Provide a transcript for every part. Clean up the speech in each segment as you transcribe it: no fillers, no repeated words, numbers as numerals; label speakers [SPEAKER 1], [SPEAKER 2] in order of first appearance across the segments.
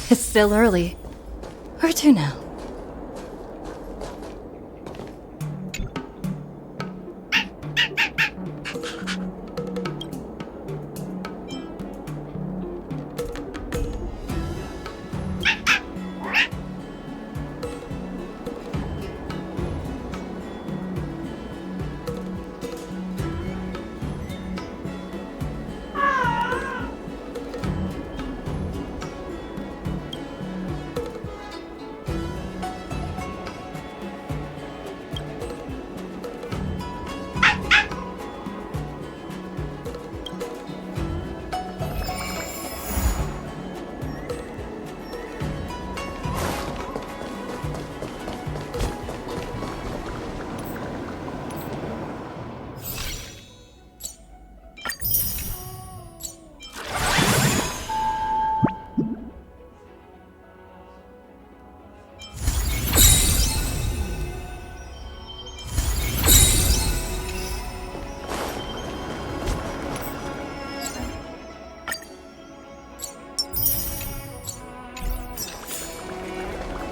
[SPEAKER 1] It's still early. Where to now?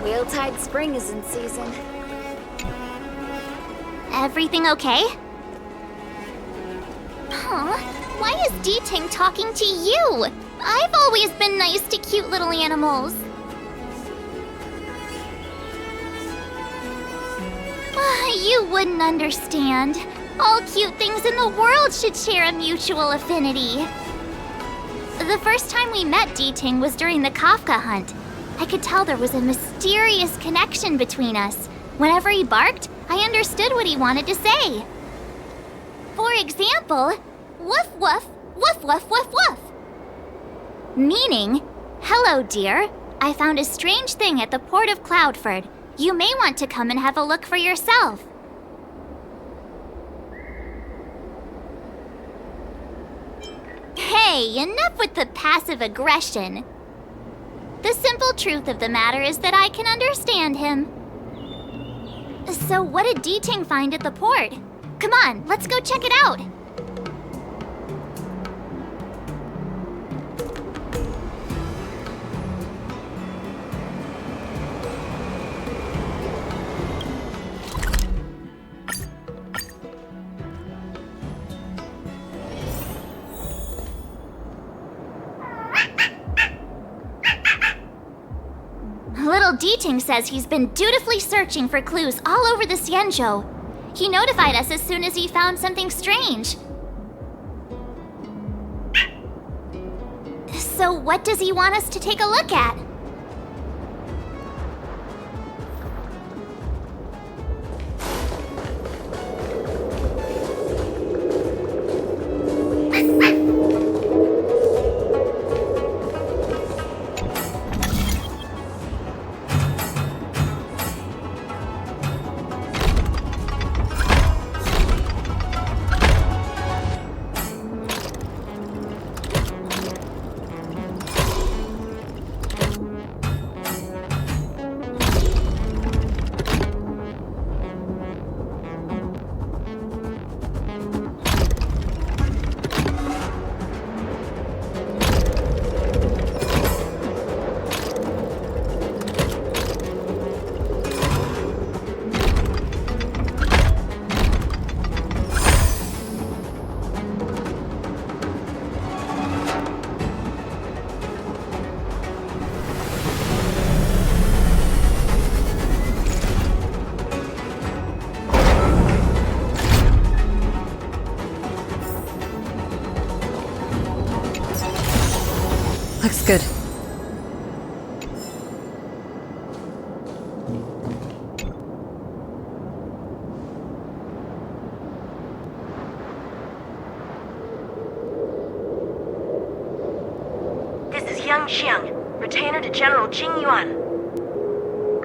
[SPEAKER 2] Wheeltide Spring is in season.
[SPEAKER 3] Everything okay? Huh? Why is D-Ting talking to you? I've always been nice to cute little animals. You wouldn't understand. All cute things in the world should share a mutual affinity. The first time we met D-Ting was during the Kafka hunt. I could tell there was a mysterious connection between us. Whenever he barked, I understood what he wanted to say. For example, woof woof, woof woof woof woof. Meaning, hello dear, I found a strange thing at the port of Cloudford. You may want to come and have a look for yourself. Hey, enough with the passive aggression. The simple truth of the matter is that I can understand him. So what did D-Ting find at the port? Come on, let's go check it out. General Diting says he's been dutifully searching for clues all over the Xianzhou. He notified us as soon as he found something strange. So what does he want us to take a look at?
[SPEAKER 1] Looks good.
[SPEAKER 4] This is Yangqing, retainer to General Jing Yuan.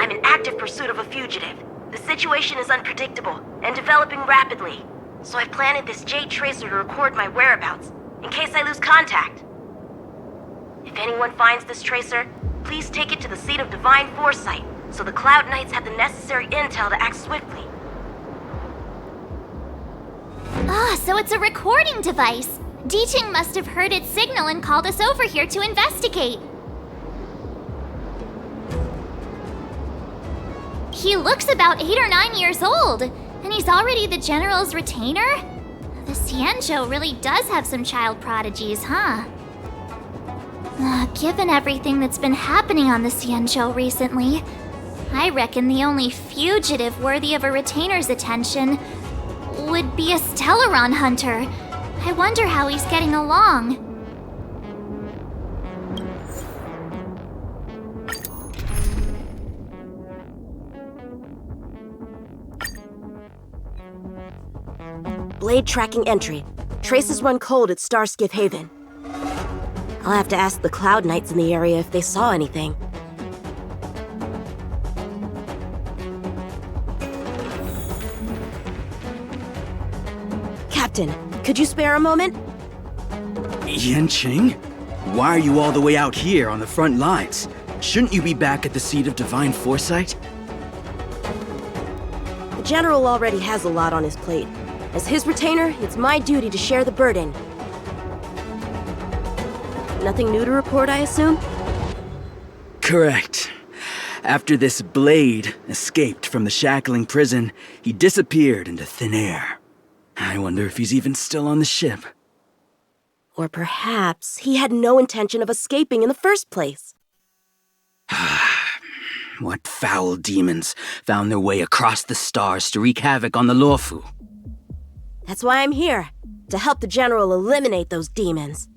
[SPEAKER 4] I'm in active pursuit of a fugitive. The situation is unpredictable and developing rapidly, so I've planted this Jade Tracer to record my whereabouts, in case I lose contact. If anyone finds this tracer, please take it to the seat of Divine Foresight, so the Cloud Knights have the necessary intel to act swiftly.
[SPEAKER 3] Ah, so it's a recording device. Diting must have heard its signal and called us over here to investigate. He looks about 8 or 9 years old, and he's already the General's retainer? The Xianzhou really does have some child prodigies, huh? Given everything that's been happening on the Xianzhou recently, I reckon the only fugitive worthy of a retainer's attention would be a Stellaron hunter. I wonder how he's getting along.
[SPEAKER 4] Blade tracking entry. Traces run cold at Starskiff Haven. I'll have to ask the Cloud Knights in the area if they saw anything. Captain, could you spare a moment?
[SPEAKER 5] Yangqing? Why are you all the way out here on the front lines? Shouldn't you be back at the seat of Divine Foresight?
[SPEAKER 4] The General already has a lot on his plate. As his retainer, it's my duty to share the burden. Nothing new to report, I assume?
[SPEAKER 5] Correct. After this Blade escaped from the shackling prison, he disappeared into thin air. I wonder if he's even still on the ship.
[SPEAKER 4] Or perhaps he had no intention of escaping in the first place.
[SPEAKER 5] What foul demons found their way across the stars to wreak havoc on the Luofu?
[SPEAKER 4] That's why I'm here, to help the General eliminate those demons.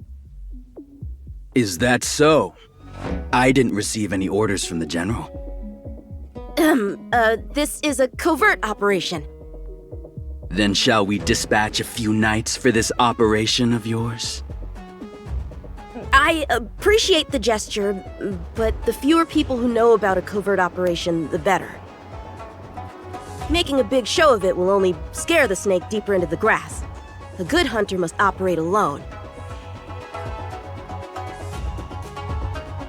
[SPEAKER 5] Is that so? I didn't receive any orders from the General.
[SPEAKER 4] This is a covert operation.
[SPEAKER 5] Then shall we dispatch a few knights for this operation of yours?
[SPEAKER 4] I appreciate the gesture, but the fewer people who know about a covert operation, the better. Making a big show of it will only scare the snake deeper into the grass. A good hunter must operate alone.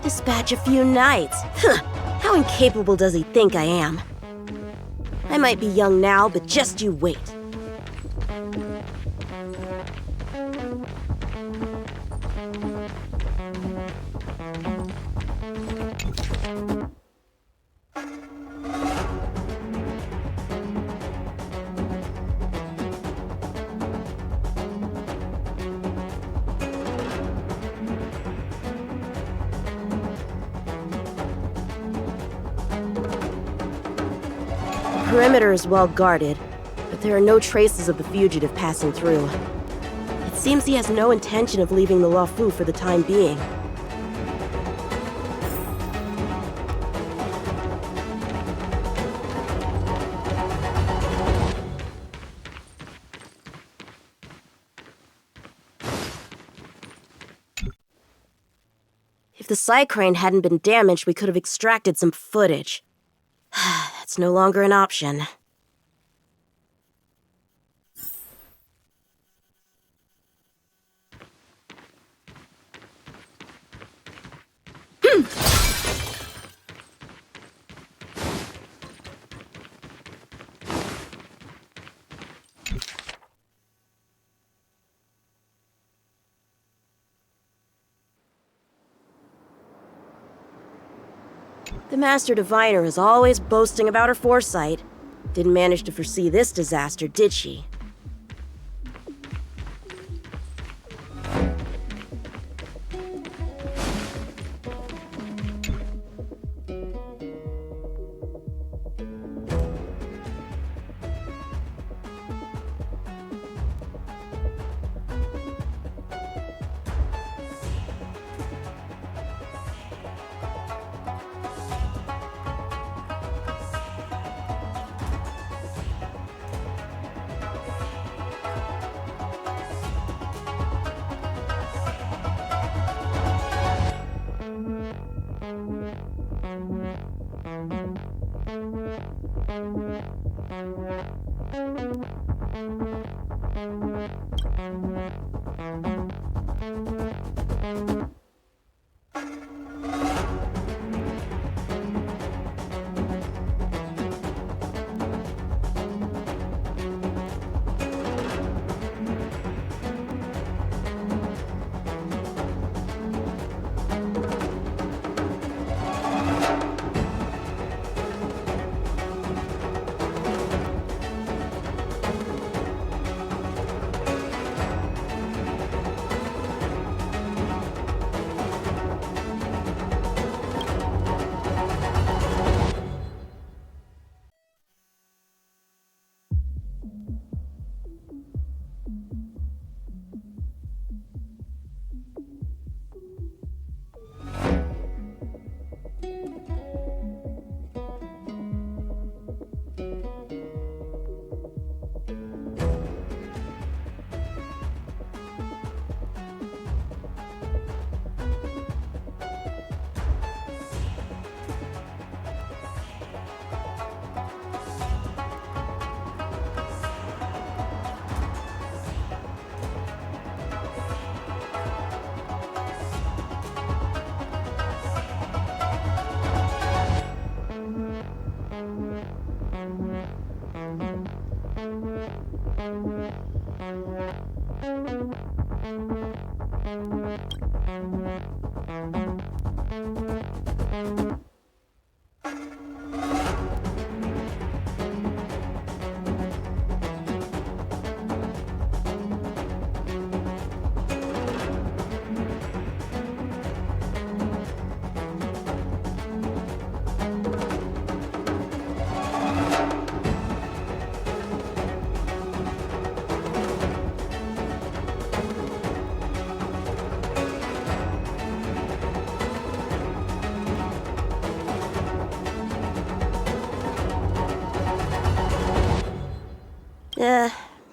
[SPEAKER 4] Dispatch a few knights. Huh. How incapable does he think I am? I might be young now, but just you wait.
[SPEAKER 6] perimeter is well guarded, but there are no traces of the fugitive passing through. It seems he has no intention of leaving the Luofu for the time being. If the Psycrane hadn't been damaged, we could have extracted some footage. That's no longer an option. The Master Diviner is always boasting about her foresight. Didn't manage to foresee this disaster, did she?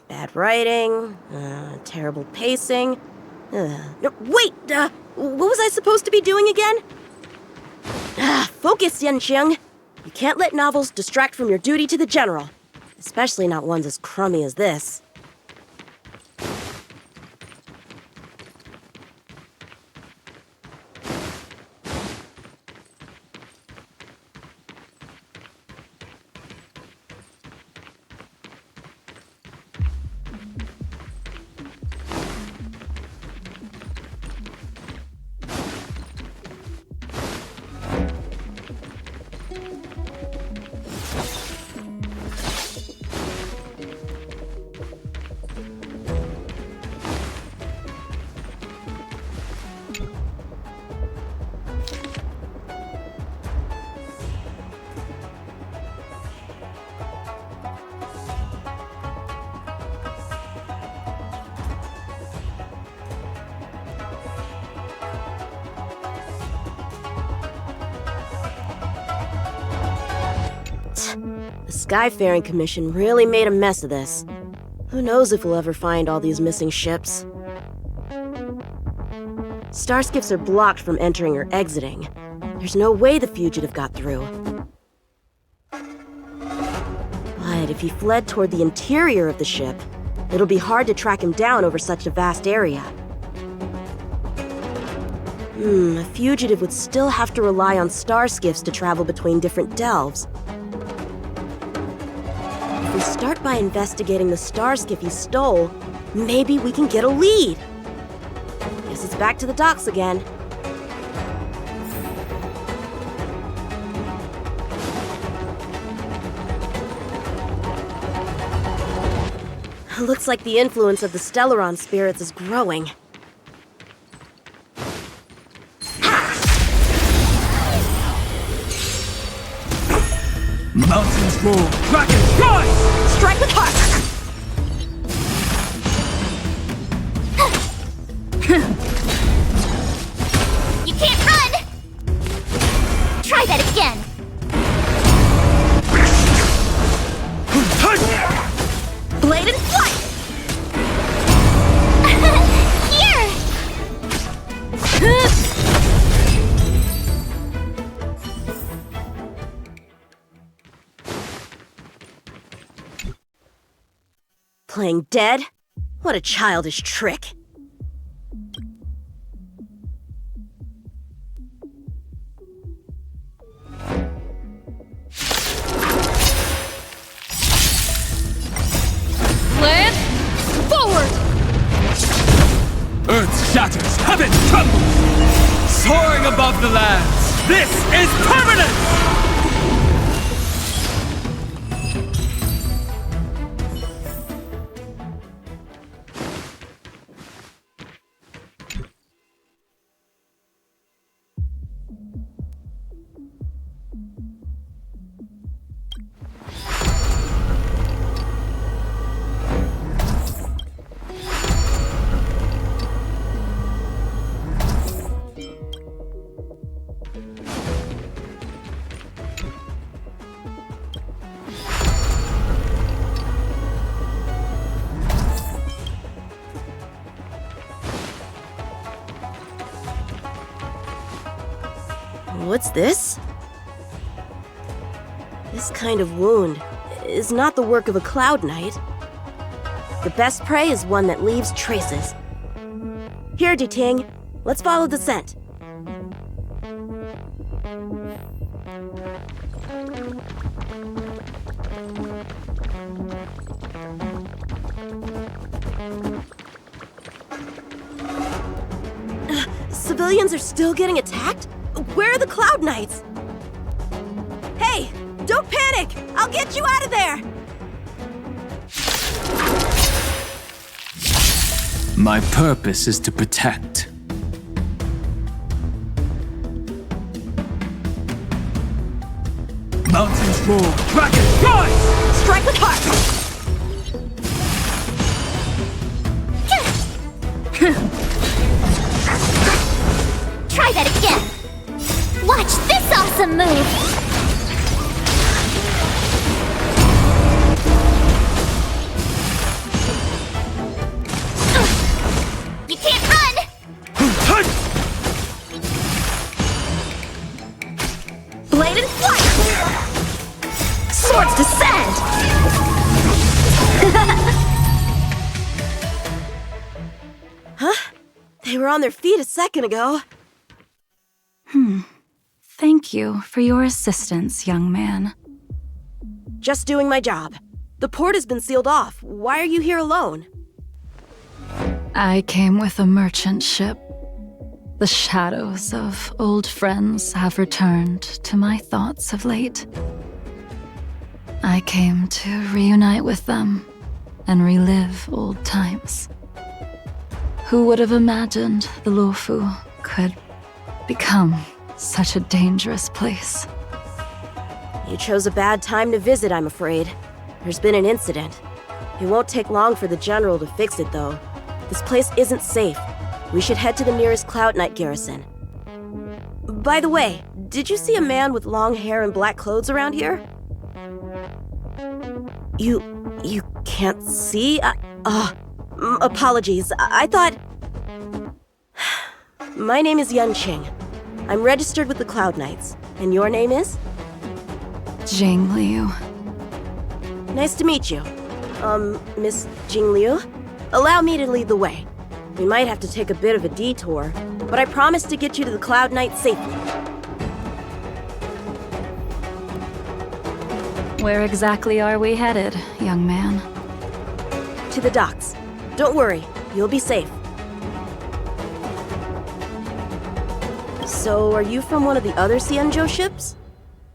[SPEAKER 6] Bad writing, terrible pacing. No, wait! What was I supposed to be doing again? Focus, Yangqing. You can't let novels distract from your duty to the General. Especially not ones as crummy as this. Skyfaring Commission really made a mess of this. Who knows if we'll ever find all these missing ships. Starskiffs are blocked from entering or exiting. There's no way the fugitive got through. But if he fled toward the interior of the ship, it'll be hard to track him down over such a vast area. A fugitive would still have to rely on starskiffs to travel between different delves. If we start by investigating the starskiff he stole, maybe we can get a lead. Guess it's back to the docks again. Looks like the influence of the Stellaron spirits is growing.
[SPEAKER 5] Mountains roll, dragons rise!
[SPEAKER 6] Strike with heart!
[SPEAKER 3] You can't run! Try that again!
[SPEAKER 6] Blade and flight!
[SPEAKER 3] Here!
[SPEAKER 6] Playing dead? What a childish trick.
[SPEAKER 1] Land! Forward!
[SPEAKER 5] Earth shatters, heaven trembles! Soaring above the lands, this is permanent!
[SPEAKER 6] What's this? This kind of wound is not the work of a Cloud Knight. The best prey is one that leaves traces. Here, Duting, let's follow the scent. Civilians are still getting attacked? Where are the Cloud Knights? Hey, don't panic! I'll get you out of there!
[SPEAKER 5] My purpose is to protect. Mountains roll, dragons rise!
[SPEAKER 6] Strike with heart!
[SPEAKER 3] Try that again! Watch this awesome move! You can't run!
[SPEAKER 6] Blade and flight! Swords descend! Huh? They were on their feet a second ago.
[SPEAKER 1] Thank you for your assistance, young man.
[SPEAKER 6] Just doing my job. The port has been sealed off. Why are you here alone?
[SPEAKER 1] I came with a merchant ship. The shadows of old friends have returned to my thoughts of late. I came to reunite with them and relive old times. Who would have imagined the Luofu could become such a dangerous place?
[SPEAKER 6] You chose a bad time to visit, I'm afraid. There's been an incident. It won't take long for the General to fix it, though. This place isn't safe. We should head to the nearest Cloud Knight garrison. By the way, did you see a man with long hair and black clothes around here? You can't see? Apologies. I thought... My name is Yangqing. I'm registered with the Cloud Knights. And your name is?
[SPEAKER 1] Jing Liu.
[SPEAKER 6] Nice to meet you. Miss Jing Liu? Allow me to lead the way. We might have to take a bit of a detour, but I promise to get you to the Cloud Knights safely.
[SPEAKER 1] Where exactly are we headed, young man?
[SPEAKER 6] To the docks. Don't worry, you'll be safe. So, are you from one of the other Xianzhou ships?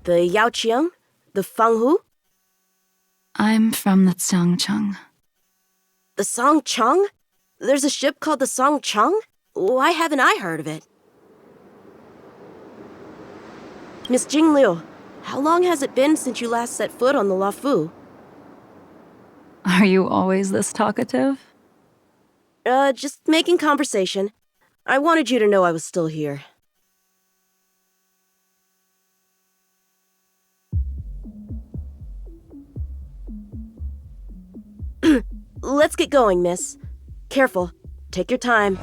[SPEAKER 6] The Yangqing? The Fanghu?
[SPEAKER 1] I'm from the Xiangqing.
[SPEAKER 6] The Songcheng? There's a ship called the Songcheng? Why haven't I heard of it? Miss Jing Liu, how long has it been since you last set foot on the Luofu?
[SPEAKER 1] Are you always this talkative?
[SPEAKER 6] Just making conversation. I wanted you to know I was still here. Let's get going, miss. Careful. Take your time.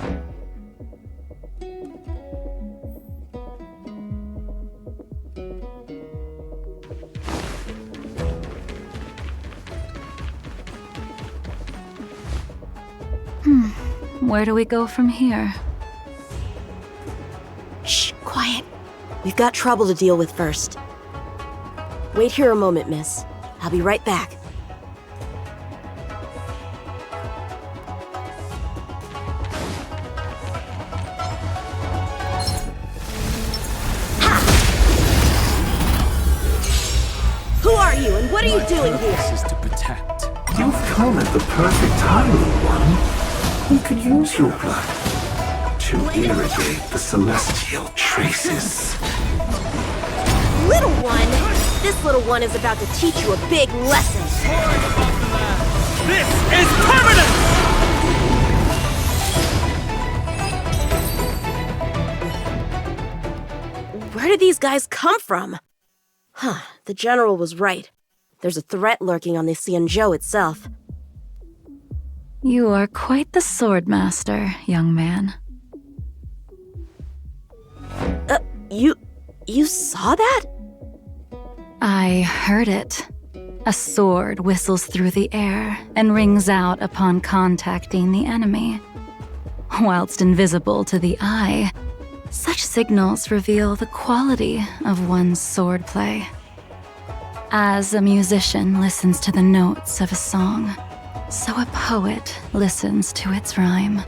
[SPEAKER 1] Where do we go from here?
[SPEAKER 6] Shh, quiet. We've got trouble to deal with first. Wait here a moment, miss. I'll be right back. Who are you, and what are you doing here?
[SPEAKER 7] This is to protect.
[SPEAKER 8] You've come at the perfect time, little one. We could use your blood to irrigate the celestial traces.
[SPEAKER 6] Little one? This little one is about to teach you a big lesson.
[SPEAKER 7] This is permanent!
[SPEAKER 6] Where did these guys come from? Huh, the general was right. There's a threat lurking on the Xianzhou itself.
[SPEAKER 1] You are quite the sword master, young man.
[SPEAKER 6] You saw that?
[SPEAKER 1] I heard it. A sword whistles through the air and rings out upon contacting the enemy. Whilst invisible to the eye, such signals reveal the quality of one's swordplay. As a musician listens to the notes of a song, so a poet listens to its rhyme.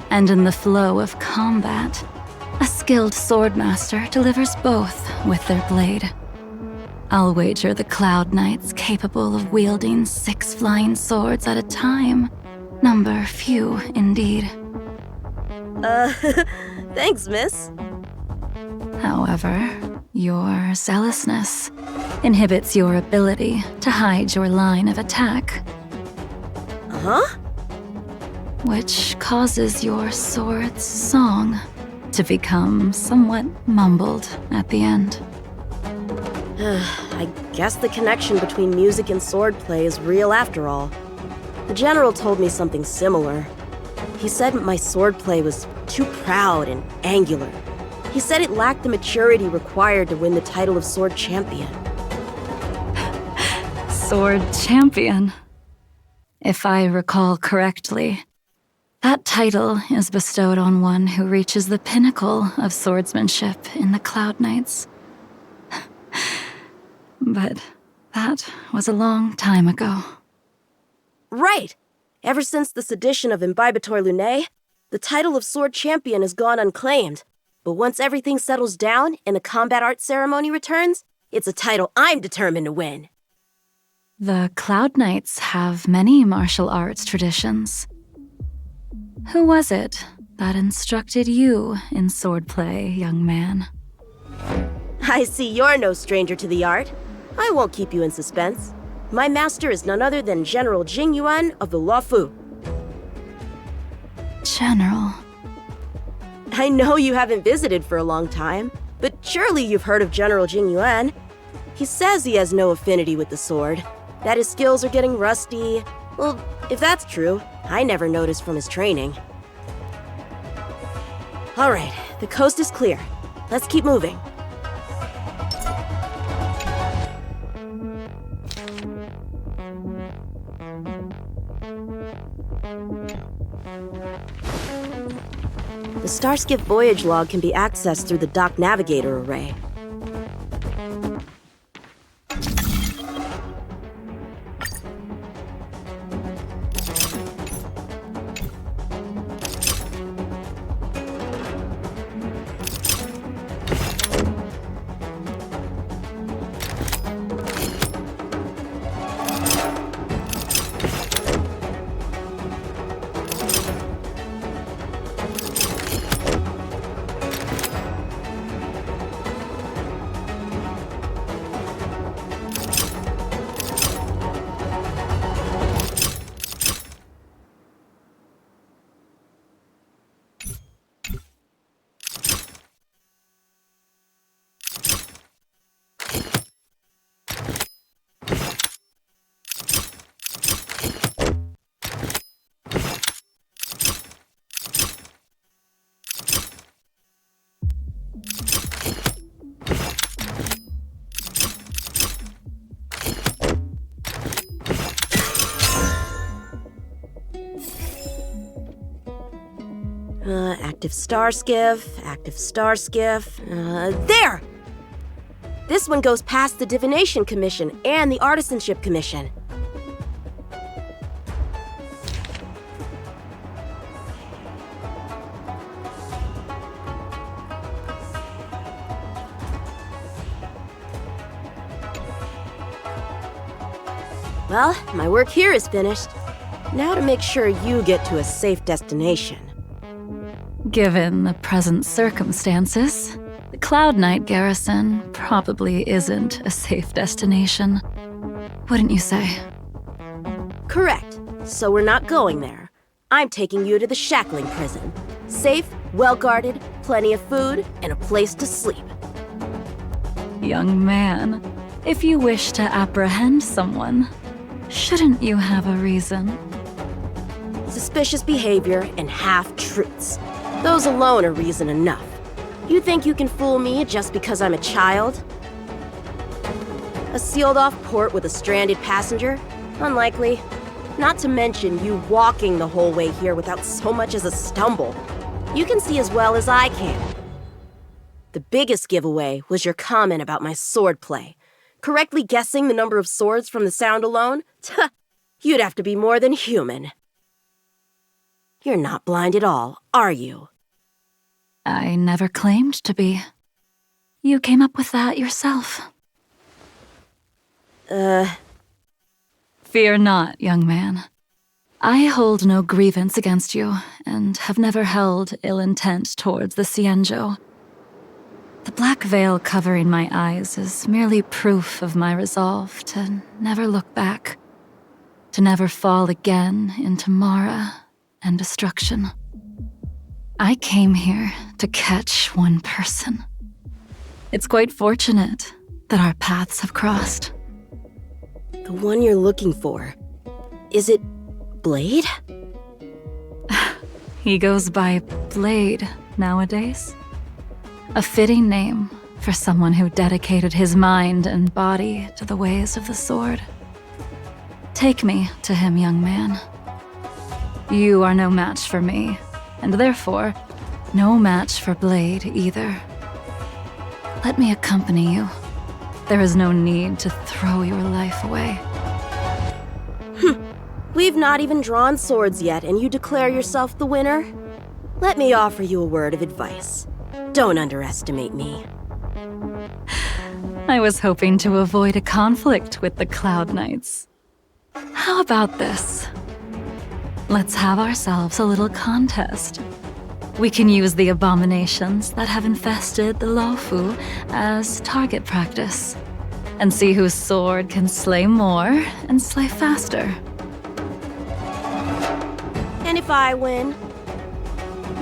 [SPEAKER 1] And in the flow of combat, a skilled swordmaster delivers both with their blade. I'll wager the Cloud Knights capable of wielding 6 flying swords at a time. Number few, indeed.
[SPEAKER 6] Thanks, miss.
[SPEAKER 1] However, your zealousness inhibits your ability to hide your line of attack.
[SPEAKER 6] Huh?
[SPEAKER 1] Which causes your sword's song to become somewhat mumbled at the end.
[SPEAKER 6] I guess the connection between music and swordplay is real after all. The general told me something similar. He said my swordplay was too proud and angular. He said it lacked the maturity required to win the title of Sword Champion.
[SPEAKER 1] Sword Champion. If I recall correctly, that title is bestowed on one who reaches the pinnacle of swordsmanship in the Cloud Knights. But that was a long time ago.
[SPEAKER 6] Right! Ever since the sedition of Imbibitor Lunae, the title of Sword Champion has gone unclaimed. But once everything settles down and the combat art ceremony returns, it's a title I'm determined to win.
[SPEAKER 1] The Cloud Knights have many martial arts traditions. Who was it that instructed you in swordplay, young man?
[SPEAKER 6] I see you're no stranger to the art. I won't keep you in suspense. My master is none other than General Jing Yuan of the Luofu.
[SPEAKER 1] General.
[SPEAKER 6] I know you haven't visited for a long time, but surely you've heard of General Jing Yuan. He says he has no affinity with the sword, that his skills are getting rusty. Well, if that's true, I never noticed from his training. Alright, the coast is clear. Let's keep moving. The Starskip voyage log can be accessed through the dock navigator array. Active star skiff. There! This one goes past the Divination Commission and the Artisanship Commission. Well, my work here is finished. Now to make sure you get to a safe destination.
[SPEAKER 1] Given the present circumstances, the Cloud Knight garrison probably isn't a safe destination. Wouldn't you say?
[SPEAKER 6] Correct. So we're not going there. I'm taking you to the Shackling prison. Safe, well-guarded, plenty of food, and a place to sleep.
[SPEAKER 1] Young man, if you wish to apprehend someone, shouldn't you have a reason?
[SPEAKER 6] Suspicious behavior and half-truths. Those alone are reason enough. You think you can fool me just because I'm a child? A sealed-off port with a stranded passenger? Unlikely. Not to mention you walking the whole way here without so much as a stumble. You can see as well as I can. The biggest giveaway was your comment about my swordplay. Correctly guessing the number of swords from the sound alone? Tuh, you'd have to be more than human. You're not blind at all, are you?
[SPEAKER 1] I never claimed to be. You came up with that yourself. Fear not, young man. I hold no grievance against you, and have never held ill intent towards the Cienjo. The black veil covering my eyes is merely proof of my resolve to never look back, to never fall again into Mara and destruction. I came here to catch one person. It's quite fortunate that our paths have crossed.
[SPEAKER 6] The one you're looking for. Is it Blade?
[SPEAKER 1] He goes by Blade nowadays. A fitting name for someone who dedicated his mind and body to the ways of the sword. Take me to him, young man. You are no match for me, and therefore, no match for Blade either. Let me accompany you. There is no need to throw your life away.
[SPEAKER 6] We've not even drawn swords yet, and you declare yourself the winner? Let me offer you a word of advice. Don't underestimate me.
[SPEAKER 1] I was hoping to avoid a conflict with the Cloud Knights. How about this? Let's have ourselves a little contest. We can use the abominations that have infested the Lofu as target practice, and see whose sword can slay more and slay faster.
[SPEAKER 6] And if I win?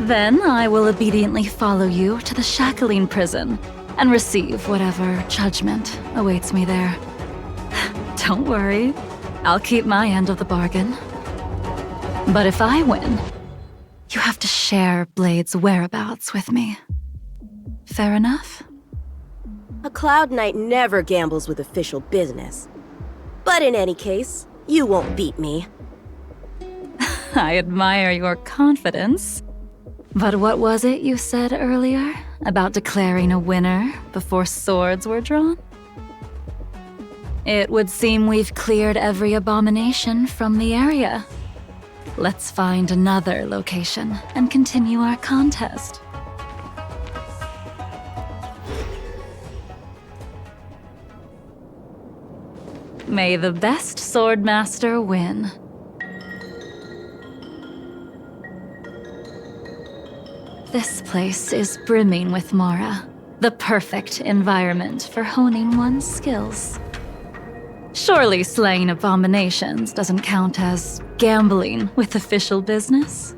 [SPEAKER 1] Then I will obediently follow you to the Shackling prison and receive whatever judgment awaits me there. Don't worry, I'll keep my end of the bargain. But if I win, you have to share Blade's whereabouts with me. Fair enough?
[SPEAKER 6] A Cloud Knight never gambles with official business. But in any case, you won't beat me.
[SPEAKER 1] I admire your confidence. But what was it you said earlier about declaring a winner before swords were drawn? It would seem we've cleared every abomination from the area. Let's find another location and continue our contest. May the best swordmaster win. This place is brimming with Mara, the perfect environment for honing one's skills. Surely slaying abominations doesn't count as gambling with official business?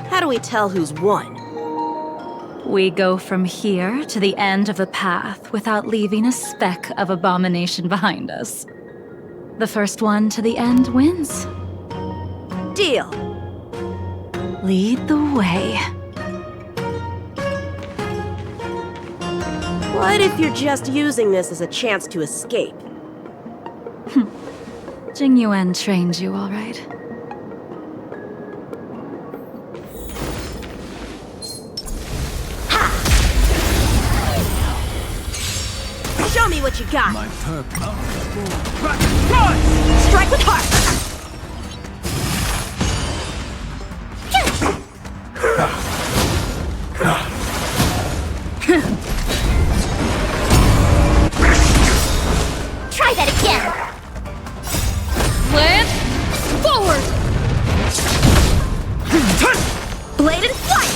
[SPEAKER 6] How do we tell who's won?
[SPEAKER 1] We go from here to the end of the path without leaving a speck of abomination behind us. The first one to the end wins.
[SPEAKER 6] Deal.
[SPEAKER 1] Lead the way.
[SPEAKER 6] What if you're just using this as a chance to escape?
[SPEAKER 1] Jing Yuan trained you, all right.
[SPEAKER 6] Show me what you got.
[SPEAKER 7] My purpose.
[SPEAKER 6] Strike with heart.
[SPEAKER 3] Try that again!
[SPEAKER 1] Land forward!
[SPEAKER 6] Blade and flight.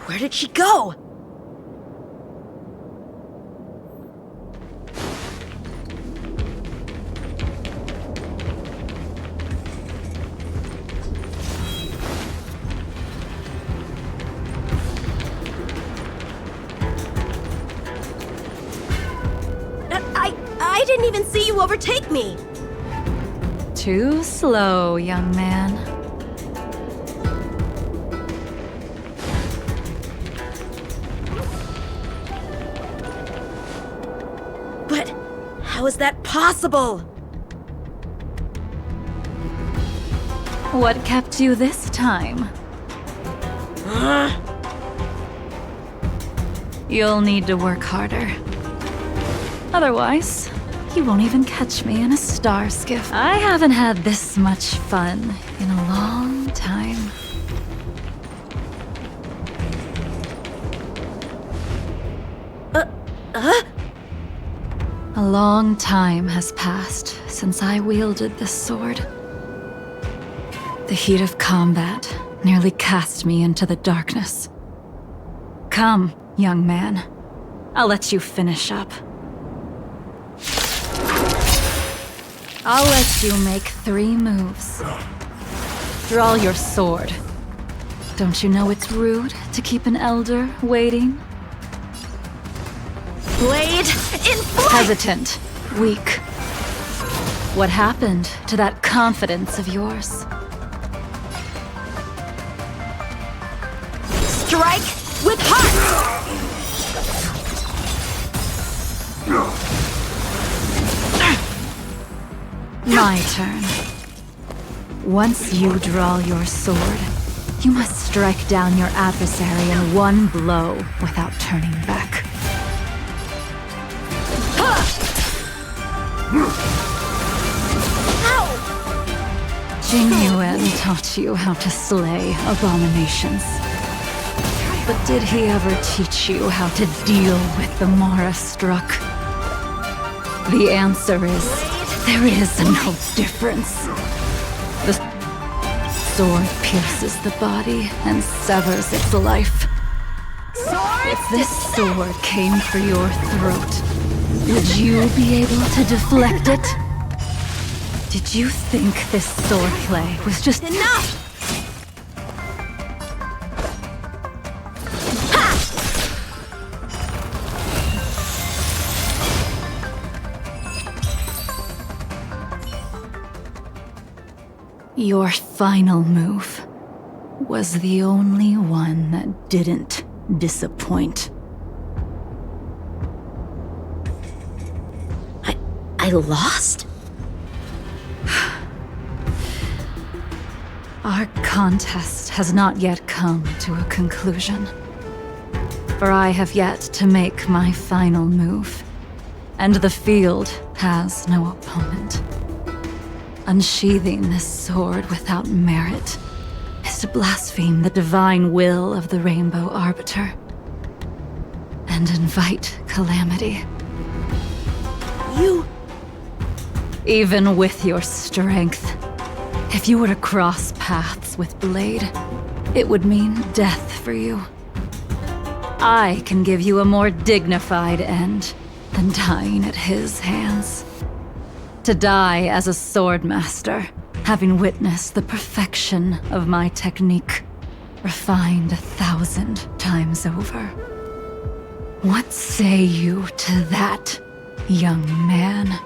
[SPEAKER 6] Where did she go? I didn't even see you overtake me.
[SPEAKER 1] Too slow, young man.
[SPEAKER 6] But how is that possible?
[SPEAKER 1] What kept you this time? You'll need to work harder. Otherwise, you won't even catch me in a star skiff. I haven't had this much fun in a long time. A long time has passed since I wielded this sword. The heat of combat nearly cast me into the darkness. Come, young man. I'll let you finish up. I'll let you make 3 moves. Draw your sword. Don't you know it's rude to keep an elder waiting?
[SPEAKER 6] Blade in flight!
[SPEAKER 1] Hesitant, weak. What happened to that confidence of yours?
[SPEAKER 6] Strike with heart!
[SPEAKER 1] My turn. Once you draw your sword, you must strike down your adversary in one blow without turning back. Jing Yuan taught you how to slay abominations. But did he ever teach you how to deal with the Mara struck? The answer is, there is no difference. The sword pierces the body and severs its life. If this sword came for your throat, would you be able to deflect it? Did you think this swordplay was just—
[SPEAKER 6] Enough!
[SPEAKER 1] Your final move was the only one that didn't disappoint.
[SPEAKER 6] I lost?
[SPEAKER 1] Our contest has not yet come to a conclusion. For I have yet to make my final move, and the field has no opponent. Unsheathing this sword without merit is to blaspheme the divine will of the Rainbow Arbiter and invite calamity.
[SPEAKER 6] You...
[SPEAKER 1] Even with your strength, if you were to cross paths with Blade, it would mean death for you. I can give you a more dignified end than dying at his hands. To die as a swordmaster, having witnessed the perfection of my technique, refined 1,000 times over. What say you to that, young man?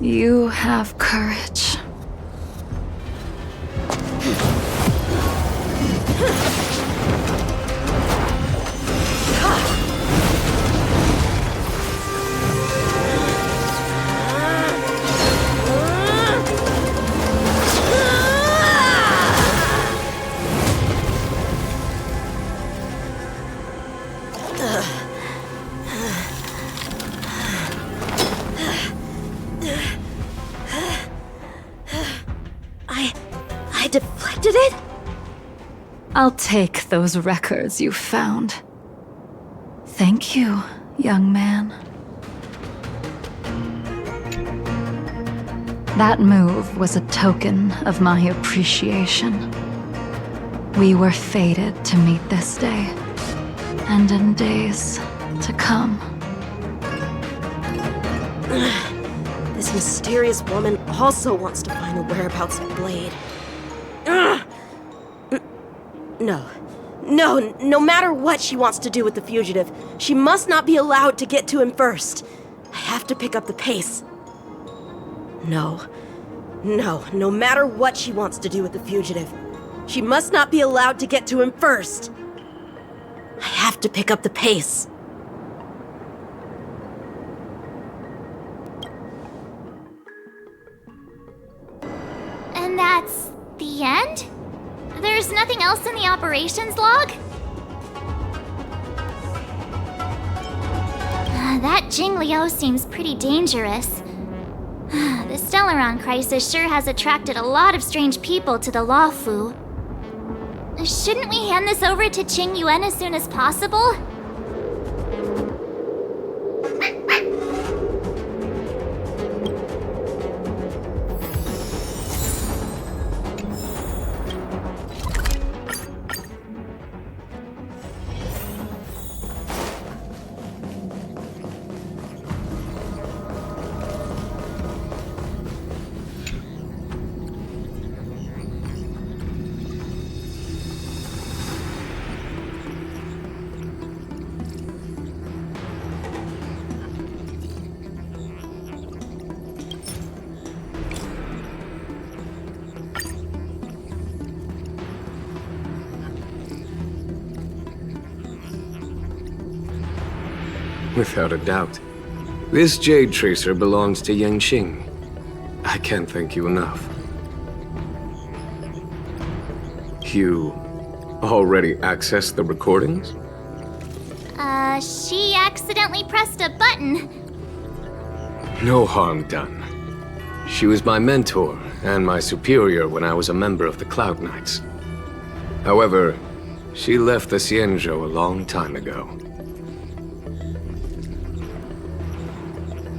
[SPEAKER 1] You have courage.
[SPEAKER 6] I deflected it?
[SPEAKER 1] I'll take those records you found. Thank you, young man. That move was a token of my appreciation. We were fated to meet this day, and in days to come.
[SPEAKER 6] This mysterious woman also wants to find the whereabouts of Blade. No matter what she wants to do with the fugitive, she must not be allowed to get to him first. I have to pick up the pace. No matter what she wants to do with the fugitive, she must not be allowed to get to him first. I have to pick up the pace.
[SPEAKER 3] And that's the end? There's nothing else in the operations log? That Jing Liu seems pretty dangerous. The Stellaron crisis sure has attracted a lot of strange people to the Luofu. Shouldn't we hand this over to Qing Yuan as soon as possible?
[SPEAKER 9] Without a doubt. This Jade Tracer belongs to Yangqing. I can't thank you enough. You already accessed the recordings?
[SPEAKER 3] She accidentally pressed a button.
[SPEAKER 9] No harm done. She was my mentor and my superior when I was a member of the Cloud Knights. However, she left the Xianzhou a long time ago.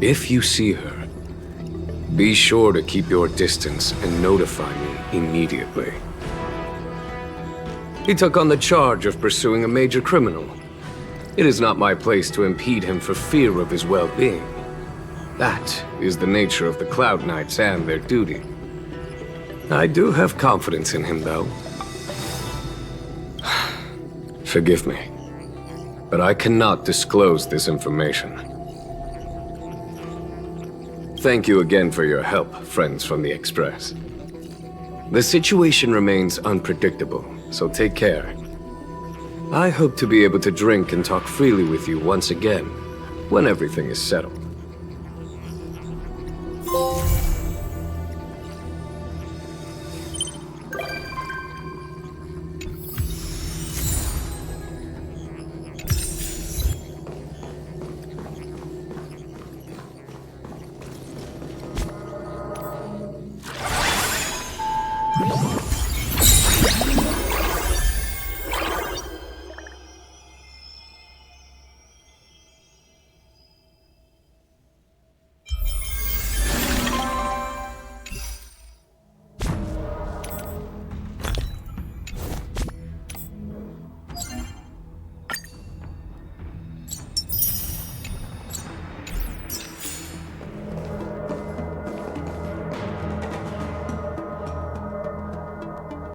[SPEAKER 9] If you see her, be sure to keep your distance and notify me immediately. He took on the charge of pursuing a major criminal. It is not my place to impede him for fear of his well-being. That is the nature of the Cloud Knights and their duty. I do have confidence in him, though. Forgive me, but I cannot disclose this information. Thank you again for your help, friends from the Express. The situation remains unpredictable, so take care. I hope to be able to drink and talk freely with you once again, when everything is settled.